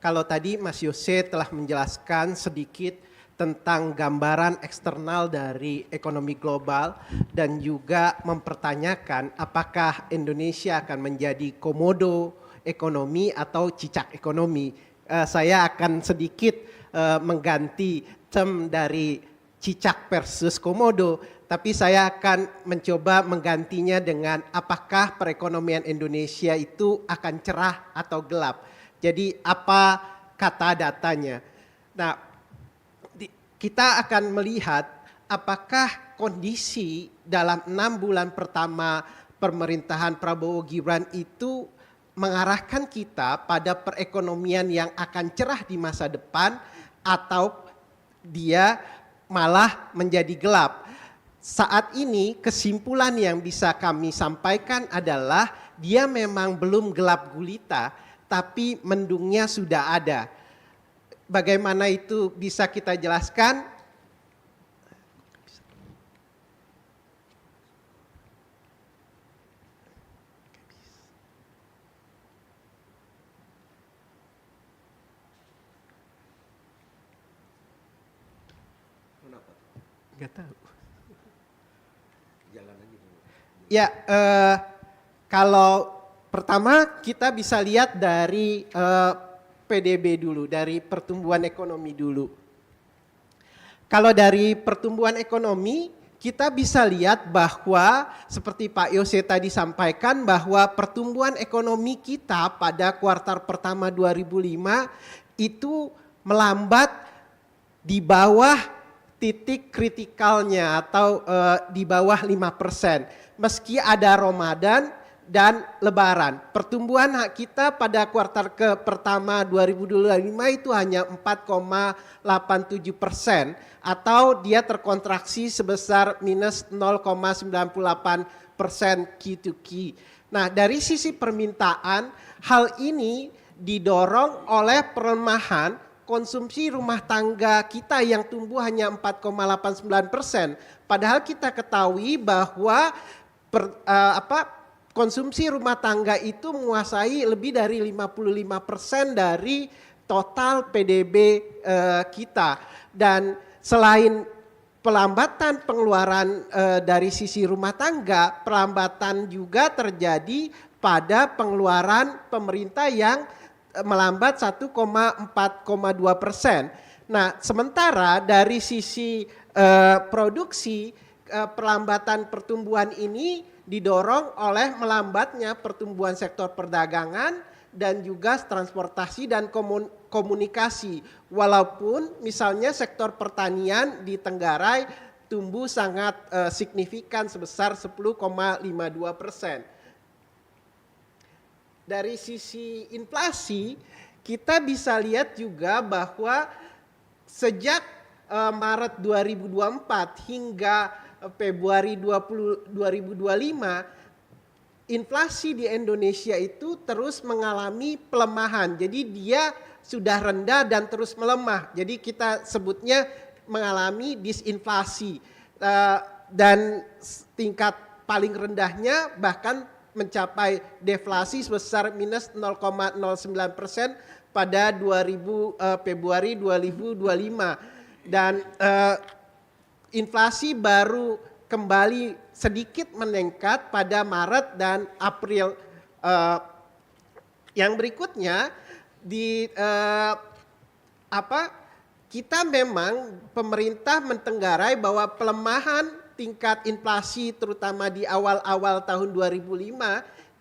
kalau tadi Mas Yose telah menjelaskan sedikit tentang gambaran eksternal dari ekonomi global dan juga mempertanyakan apakah Indonesia akan menjadi komodo ekonomi atau cicak ekonomi. Saya akan sedikit mengganti term dari cicak versus komodo, tapi saya akan mencoba menggantinya dengan apakah perekonomian Indonesia itu akan cerah atau gelap. Jadi apa kata datanya. Nah, kita akan melihat apakah kondisi dalam 6 bulan pertama pemerintahan Prabowo Gibran itu mengarahkan kita pada perekonomian yang akan cerah di masa depan atau dia malah menjadi gelap. Saat ini kesimpulan yang bisa kami sampaikan adalah dia memang belum gelap gulita, tapi mendungnya sudah ada. Bagaimana itu bisa kita jelaskan? Nggak tahu. Jalan aja dulu. Ya, kalau pertama kita bisa lihat dari PDB dulu, dari pertumbuhan ekonomi dulu. Kalau dari pertumbuhan ekonomi, kita bisa lihat bahwa seperti Pak Yose tadi sampaikan bahwa pertumbuhan ekonomi kita pada kuartal pertama 2005 itu melambat di bawah titik kritikalnya atau di bawah 5%. Meski ada Ramadan dan Lebaran. Pertumbuhan kita pada kuartal pertama 2025 itu hanya 4,87% atau dia terkontraksi sebesar minus 0,98% Q2Q. Nah, dari sisi permintaan, hal ini didorong oleh pelemahan konsumsi rumah tangga kita yang tumbuh hanya 4,89%. Padahal kita ketahui bahwa konsumsi rumah tangga itu menguasai lebih dari 55% dari total PDB kita. Dan selain pelambatan pengeluaran dari sisi rumah tangga, pelambatan juga terjadi pada pengeluaran pemerintah yang melambat 1,4,2%. Nah, sementara dari sisi produksi, pelambatan pertumbuhan ini didorong oleh melambatnya pertumbuhan sektor perdagangan dan juga transportasi dan komunikasi. Walaupun misalnya sektor pertanian di Tenggarai tumbuh sangat signifikan sebesar 10,52%. Dari sisi inflasi, kita bisa lihat juga bahwa sejak Maret 2024 hingga Februari 2025, inflasi di Indonesia itu terus mengalami pelemahan. Jadi dia sudah rendah dan terus melemah. Jadi kita sebutnya mengalami disinflasi. Dan tingkat paling rendahnya bahkan mencapai deflasi sebesar minus 0,09% pada Februari 2025. Dan inflasi baru kembali sedikit meningkat pada Maret dan April. Yang berikutnya kita memang pemerintah mentenggarai bahwa pelemahan tingkat inflasi terutama di awal-awal tahun 2005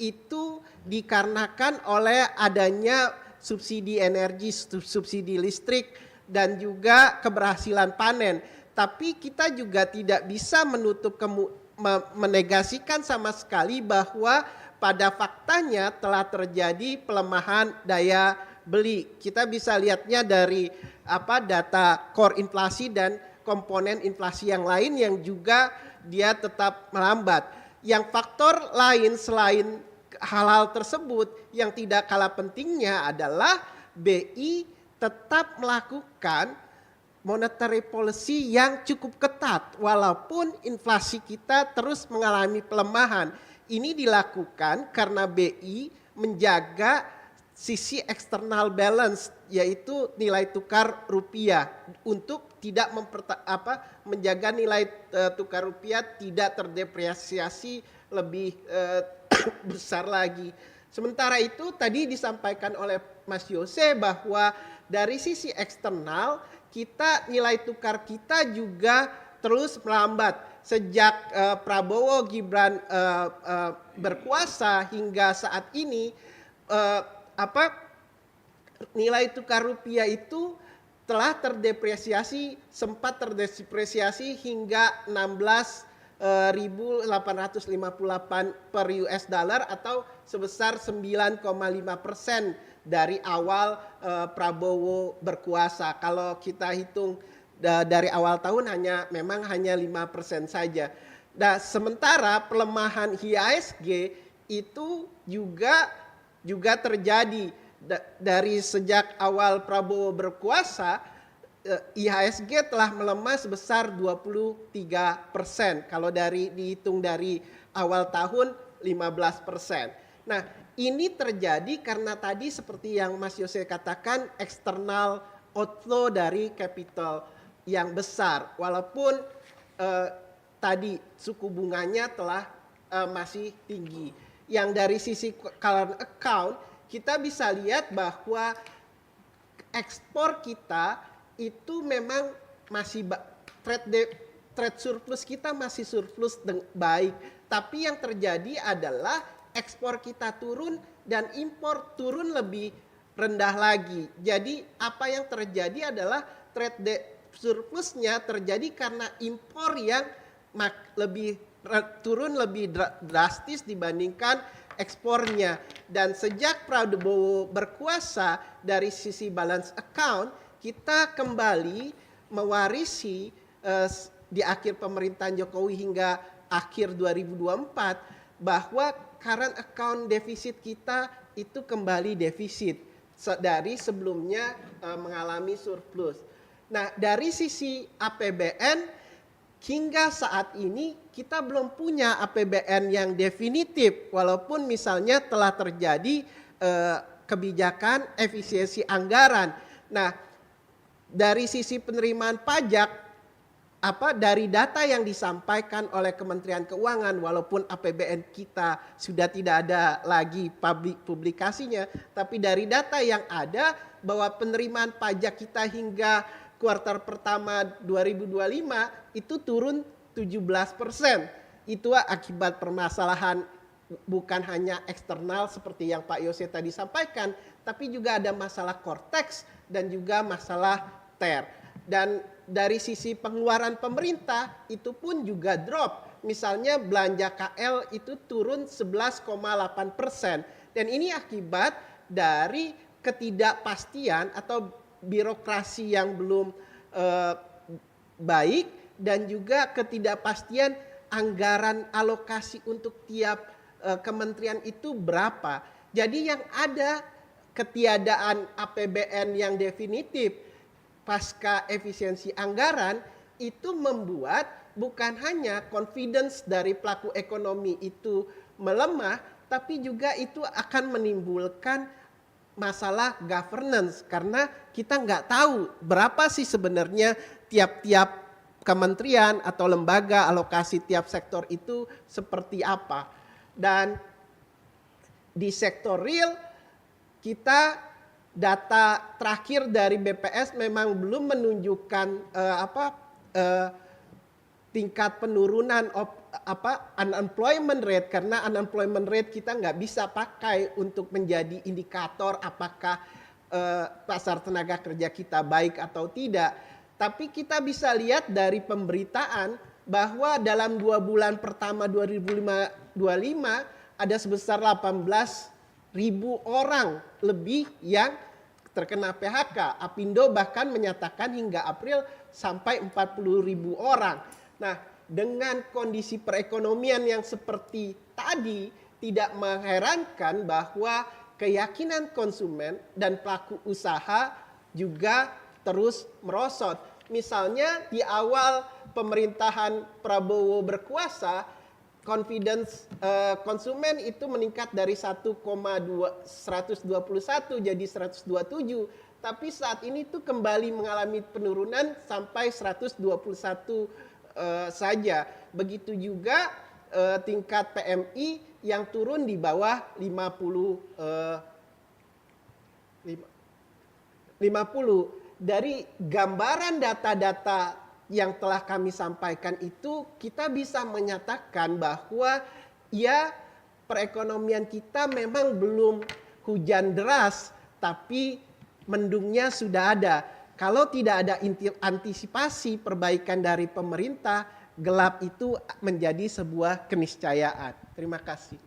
itu dikarenakan oleh adanya subsidi energi, subsidi listrik dan juga keberhasilan panen. Tapi kita juga tidak bisa menegasikan sama sekali bahwa pada faktanya telah terjadi pelemahan daya beli. Kita bisa lihatnya dari data core inflasi dan komponen inflasi yang lain yang juga dia tetap melambat. Yang faktor lain selain hal-hal tersebut yang tidak kalah pentingnya adalah BI tetap melakukan monetary policy yang cukup ketat walaupun inflasi kita terus mengalami pelemahan. Ini dilakukan karena BI menjaga sisi external balance, yaitu nilai tukar rupiah, untuk tidak menjaga nilai tukar rupiah tidak terdepresiasi lebih besar lagi. Sementara itu tadi disampaikan oleh Mas Yose bahwa dari sisi eksternal kita nilai tukar kita juga terus melambat sejak Prabowo Gibran berkuasa hingga saat ini. Nilai tukar rupiah itu telah sempat terdepresiasi hingga 16.858 per US dollar atau sebesar 9,5% dari awal Prabowo berkuasa. Kalau kita hitung dari awal tahun memang hanya 5% saja. Nah, sementara pelemahan IHSG itu juga terjadi dari sejak awal Prabowo berkuasa. IHSG telah melemah sebesar 23%. Kalau dihitung dari awal tahun 15%. Nah, ini terjadi karena tadi seperti yang Mas Yose katakan, external outflow dari capital yang besar. Walaupun tadi suku bunganya telah masih tinggi. Yang dari sisi current account kita bisa lihat bahwa ekspor kita itu memang masih trade surplus kita masih surplus baik, tapi yang terjadi adalah ekspor kita turun dan impor turun lebih rendah lagi. Jadi apa yang terjadi adalah trade surplusnya terjadi karena impor yang turun lebih drastis dibandingkan ekspornya. Dan sejak Prabowo berkuasa, dari sisi balance account kita kembali mewarisi di akhir pemerintahan Jokowi hingga akhir 2024 bahwa current account defisit kita itu kembali defisit dari sebelumnya mengalami surplus. Nah, dari sisi APBN hingga saat ini kita belum punya APBN yang definitif, walaupun misalnya telah terjadi kebijakan efisiensi anggaran. Nah, dari sisi penerimaan pajak, dari data yang disampaikan oleh Kementerian Keuangan, walaupun APBN kita sudah tidak ada lagi publikasinya, tapi dari data yang ada bahwa penerimaan pajak kita hingga kuartal pertama 2025 itu turun 17%. Itu akibat permasalahan bukan hanya eksternal seperti yang Pak Yose tadi sampaikan, tapi juga ada masalah Cortex dan juga masalah TER. Dan dari sisi pengeluaran pemerintah itu pun juga drop. Misalnya belanja KL itu turun 11,8%. Dan ini akibat dari ketidakpastian atau birokrasi yang belum baik dan juga ketidakpastian anggaran alokasi untuk tiap kementerian itu berapa. Jadi yang ada ketiadaan APBN yang definitif pasca efisiensi anggaran itu membuat bukan hanya confidence dari pelaku ekonomi itu melemah, tapi juga itu akan menimbulkan masalah governance karena kita nggak tahu berapa sih sebenarnya tiap-tiap kementerian atau lembaga alokasi tiap sektor itu seperti apa. Dan di sektor real kita data terakhir dari BPS memang belum menunjukkan tingkat penurunan unemployment rate, karena unemployment rate kita nggak bisa pakai untuk menjadi indikator apakah pasar tenaga kerja kita baik atau tidak. Tapi kita bisa lihat dari pemberitaan bahwa dalam 2 bulan pertama 2025 ada sebesar 18.000 orang lebih yang terkena PHK. Apindo bahkan menyatakan hingga April sampai 40.000 orang. Nah, dengan kondisi perekonomian yang seperti tadi, tidak mengherankan bahwa keyakinan konsumen dan pelaku usaha juga terus merosot. Misalnya di awal pemerintahan Prabowo berkuasa, confidence konsumen itu meningkat dari 121 jadi 127, tapi saat ini tuh kembali mengalami penurunan sampai 121 saja. Begitu juga tingkat PMI yang turun di bawah 50. Dari gambaran data-data yang telah kami sampaikan itu, kita bisa menyatakan bahwa ya perekonomian kita memang belum hujan deras, tapi mendungnya sudah ada. Kalau tidak ada antisipasi perbaikan dari pemerintah, gelap itu menjadi sebuah keniscayaan. Terima kasih.